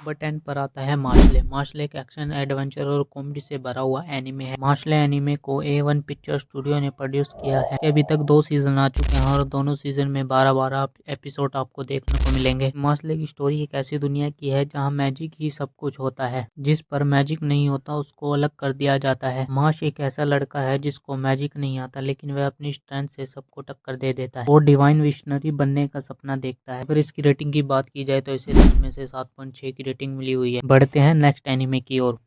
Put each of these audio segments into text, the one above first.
Number 10 पर आता है मार्शले। मार्शले एक एक्शन, एडवेंचर और कॉमेडी से भरा हुआ एनिमे है। मार्शले एनिमे को A1 पिक्चर स्टूडियो ने प्रोड्यूस किया है। अभी तक 2 सीजन आ चुके हैं और दोनों सीजन में 12-12 एपिसोड आपको देखने को मिलेंगे। मार्शले की स्टोरी एक ऐसी दुनिया की है जहाँ मैजिक ही सब कुछ होता है। जिस पर मैजिक नहीं होता उसको अलग कर दिया जाता है। मार्श एक ऐसा लड़का है जिसको मैजिक नहीं आता, लेकिन वह अपनी स्ट्रेंथ से सबको टक्कर दे देता है। वो डिवाइन विशनरी बनने का सपना देखता है। अगर इसकी रेटिंग की बात की जाए तो इसे 10 में से 7.6 की रेटिंग मिली हुई है। बढ़ते हैं नेक्स्ट एनिमे की ओर।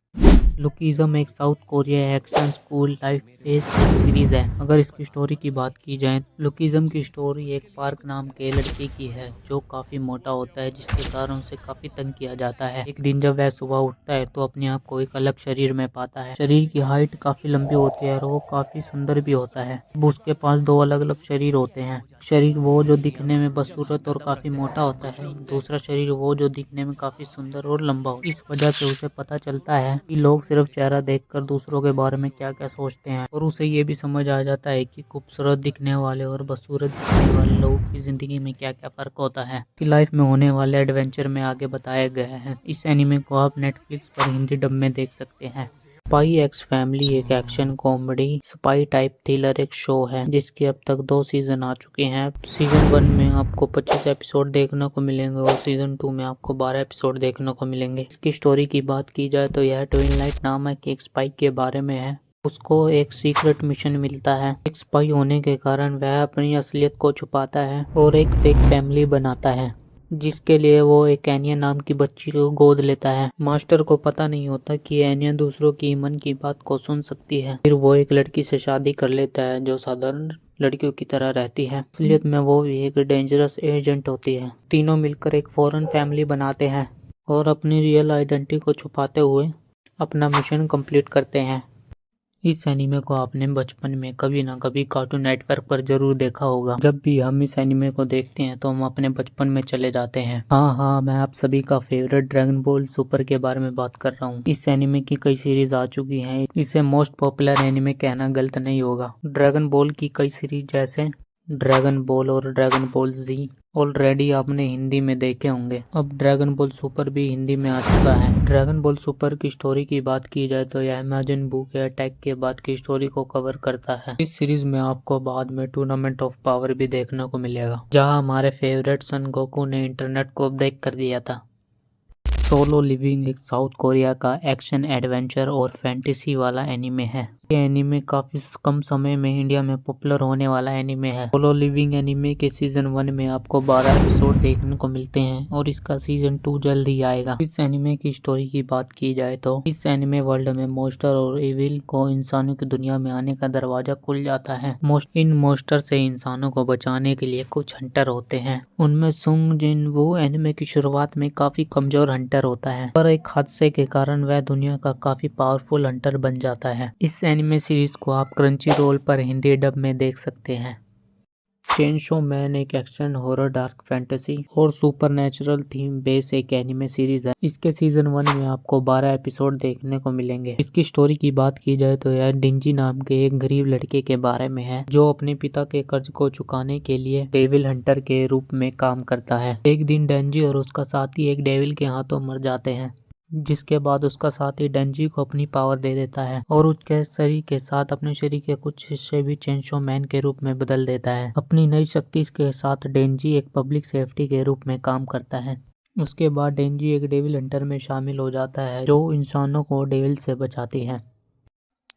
लुकिज्म एक south Korea action school life based series है। अगर इसकी स्टोरी की बात की जाए, लुकिज्म की स्टोरी एक पार्क नाम के लड़के की है जो काफी मोटा होता है, जिसके कारण उसे काफी तंग किया जाता है। एक दिन जब वह सुबह उठता है तो अपने आप को एक अलग शरीर में पाता है। शरीर की हाइट काफी लंबी होती है और वो काफी सुंदर भी होता है। अब उसके पास 2 अलग अलग शरीर होते हैं। शरीर वो जो दिखने में बदसूरत और काफी मोटा होता है, दूसरा शरीर वो जो दिखने में काफी सुंदर और लंबा होता है। इस वजह से उसे पता चलता है कि लोग सिर्फ चेहरा देखकर दूसरों के बारे में क्या क्या सोचते हैं, और उसे ये भी समझ आ जाता है कि खूबसूरत दिखने वाले और बदसूरत दिखने वाले लोगों की जिंदगी में क्या क्या फर्क होता है। कि लाइफ में होने वाले एडवेंचर में आगे बताया गया है। इस एनिमे को आप नेटफ्लिक्स पर हिंदी डब में देख सकते हैं। स्पाई एक्स फैमिली एक action comedy spy type thriller एक शो है जिसके अब तक 2 सीजन आ चुके हैं। सीजन 1 में आपको 25 एपिसोड देखने को मिलेंगे और सीजन 2 में आपको 12 एपिसोड देखने को मिलेंगे। इसकी स्टोरी की बात की जाए तो यह ट्विनलाइट नामक एक स्पाई के बारे में है। उसको एक सीक्रेट मिशन मिलता है। एक स्पाई होने के कारण वह अपनी असलियत को छुपाता है और एक फेक फैमिली बनाता है, जिसके लिए वो एक एनिया नाम की बच्ची को गोद लेता है। मास्टर को पता नहीं होता कि एनिया दूसरों की मन की बात को सुन सकती है। फिर वो एक लड़की से शादी कर लेता है जो साधारण लड़कियों की तरह रहती है। असलियत में वो भी एक डेंजरस एजेंट होती है। तीनों मिलकर एक फॉरेन फैमिली बनाते हैं और अपनी रियल आइडेंटिटी को छुपाते हुए अपना मिशन कंप्लीट करते हैं। इस एनीमे को आपने बचपन में कभी ना कभी कार्टून नेटवर्क पर जरूर देखा होगा। जब भी हम इस एनीमे को देखते हैं तो हम अपने बचपन में चले जाते हैं। हाँ, मैं आप सभी का फेवरेट ड्रैगन बॉल सुपर के बारे में बात कर रहा हूँ। इस एनीमे की कई सीरीज आ चुकी हैं। इसे मोस्ट पॉपुलर एनीमे कहना गलत नहीं होगा। ड्रैगन बॉल की कई सीरीज जैसे ड्रैगन बॉल और ड्रैगन बॉल जी ऑलरेडी आपने हिंदी में देखे होंगे। अब ड्रैगन बॉल सुपर भी हिंदी में आ चुका है। ड्रैगन बॉल सुपर की स्टोरी की बात की जाए तो यह अमेजन बू के अटैक के बाद की स्टोरी को कवर करता है। इस सीरीज में आपको बाद में टूर्नामेंट ऑफ पावर भी देखने को मिलेगा, जहां हमारे फेवरेट सन गोकू ने इंटरनेट को ब्रेक कर दिया था। सोलो लिविंग एक साउथ कोरिया का एक्शन एडवेंचर और फैंटेसी वाला एनीमे है। ये एनीमे काफी कम समय में इंडिया में पॉपुलर होने वाला एनीमे है। सोलो लिविंग एनीमे के सीजन 1 में आपको 12 एपिसोड देखने को मिलते हैं और इसका सीजन 2 जल्द ही आएगा। इस एनीमे की स्टोरी की बात की जाए तो इस एनीमे वर्ल्ड में मॉन्स्टर और इविल को इंसानों की दुनिया में आने का दरवाजा खुल जाता है। इन मॉन्स्टर से इंसानों को बचाने के लिए कुछ हंटर होते हैं। उनमें सुंग जिन वू एनीमे की शुरुआत में काफी कमजोर हंटर होता है, पर एक हादसे के कारण वह दुनिया का काफी पावरफुल हंटर बन जाता है। इस एनिमे सीरीज को आप क्रंची रोल पर हिंदी डब में देख सकते हैं। चेनसो मैन एक एक्शन हॉरर डार्क फैंटेसी और सुपरनैचुरल थीम बेस एक एनिमे सीरीज है। इसके सीजन 1 में आपको 12 एपिसोड देखने को मिलेंगे। इसकी स्टोरी की बात की जाए तो यह डिंजी नाम के एक गरीब लड़के के बारे में है जो अपने पिता के कर्ज को चुकाने के लिए डेविल हंटर के रूप में काम करता है। एक दिन डेंजी और उसका साथी एक डेविल के हाथों मर जाते हैं, जिसके बाद उसका साथी डेंजी को अपनी पावर दे देता है और उसके शरीर के साथ अपने शरीर के कुछ हिस्से भी चेनसो मैन के रूप में बदल देता है। अपनी नई शक्ति के साथ डेंजी एक पब्लिक सेफ्टी के रूप में काम करता है। उसके बाद डेंजी एक डेविल हंटर में शामिल हो जाता है जो इंसानों को डेविल से बचाती है।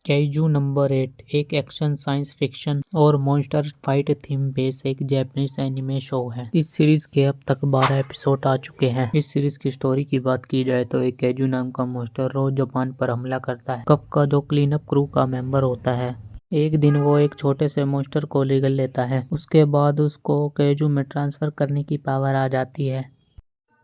काइजू नंबर 8 एक एक्शन साइंस फिक्शन और मॉन्स्टर फाइट थीम बेस एक जापानीज एनिमे शो है। इस सीरीज के अब तक 12 एपिसोड आ चुके हैं। इस सीरीज की स्टोरी की बात की जाए तो एक काइजू नाम का मॉन्स्टर रोज जापान पर हमला करता है। कप का जो क्लीन अप क्रू का मेंबर होता है, एक दिन वो एक छोटे से मॉन्स्टर को निगल लेता है। उसके बाद उसको काइजू में ट्रांसफर करने की पावर आ जाती है।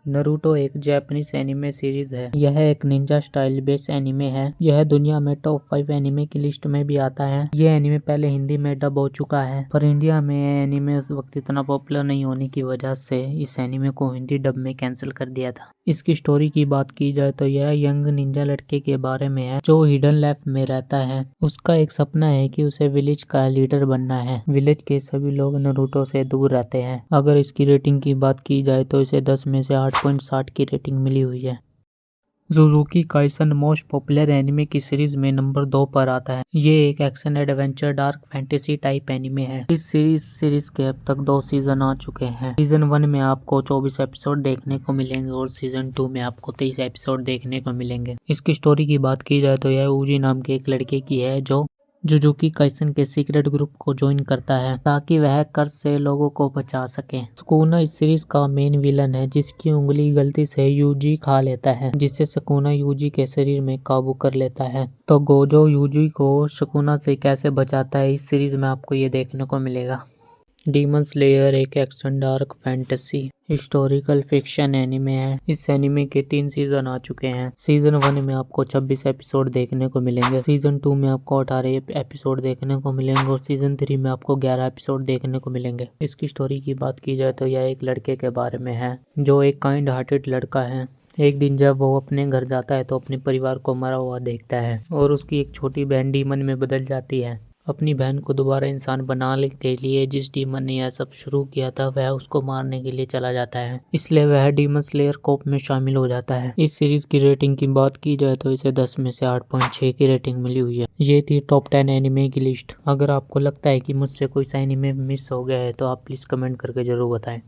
नरूटो एक जापानीज एनिमे सीरीज है। यह एक निंजा स्टाइल बेस्ड एनिमे है। यह दुनिया में टॉप 5 एनिमे की लिस्ट में भी आता है। यह एनिमे पहले हिंदी में डब हो चुका है, पर इंडिया में यह एनिमे उस वक्त इतना पॉपुलर नहीं होने की वजह से इस एनिमे को हिंदी डब में कैंसिल कर दिया था। इसकी स्टोरी की बात की जाए तो यह यंग निंजा लड़के के बारे में है जो हिडन लैब में रहता है। उसका एक सपना है कि उसे विलेज का लीडर बनना है। विलेज के सभी लोग नरूटो से दूर रहते हैं। अगर इसकी रेटिंग की बात की जाए तो इसे 10 में से 8.7 की रेटिंग मिली हुई है। जुजुकी काइसन मोस्ट पॉपुलर एनिमे की सीरीज में नंबर 2 पर आता है। ये एक action adventure dark fantasy type anime है। इस सीरीज के अब तक 2 सीजन आ चुके हैं। सीजन 1 में आपको 24 एपिसोड देखने को मिलेंगे और सीजन 2 में आपको 23 एपिसोड देखने को मिलेंगे। इसकी स्टोरी की बात की जाए तो यह ऊजी नाम के एक लड़के की है जो जुजुकी काइसन के सीक्रेट ग्रुप को ज्वाइन करता है ताकि वह कर्ज से लोगों को बचा सके। सुकुना इस सीरीज का मेन विलन है जिसकी उंगली गलती से यूजी खा लेता है, जिससे सुकुना यूजी के शरीर में काबू कर लेता है। तो गोजो यूजी को सुकुना से कैसे बचाता है इस सीरीज में आपको ये देखने को मिलेगा। डीमन स्लेयर एक action dark fantasy historical fiction anime है। इस एनिमे के 3 सीजन आ चुके हैं। सीजन 1 में आपको 26 एपिसोड देखने को मिलेंगे। सीजन 2 में आपको 18 एपिसोड देखने को मिलेंगे और सीजन 3 में आपको 11 एपिसोड देखने को मिलेंगे। इसकी स्टोरी की बात की जाए तो यह एक लड़के के बारे में है जो एक काइंड हार्टेड लड़का है। एक दिन जब वो अपने घर जाता है तो अपने परिवार को मरा हुआ देखता है और उसकी एक छोटी बहन डीमन में बदल जाती है। अपनी बहन को दोबारा इंसान बनाने के लिए जिस डीमन ने यह सब शुरू किया था वह उसको मारने के लिए चला जाता है, इसलिए वह डीमन स्लेयर कोप में शामिल हो जाता है। इस सीरीज की रेटिंग की बात की जाए तो इसे 10 में से 8.6 की रेटिंग मिली हुई है। ये थी टॉप 10 एनिमे की लिस्ट। अगर आपको लगता है कि मुझसे कोई सा एनिमे मिस हो गया है तो आप प्लीज कमेंट करके जरूर बताएं।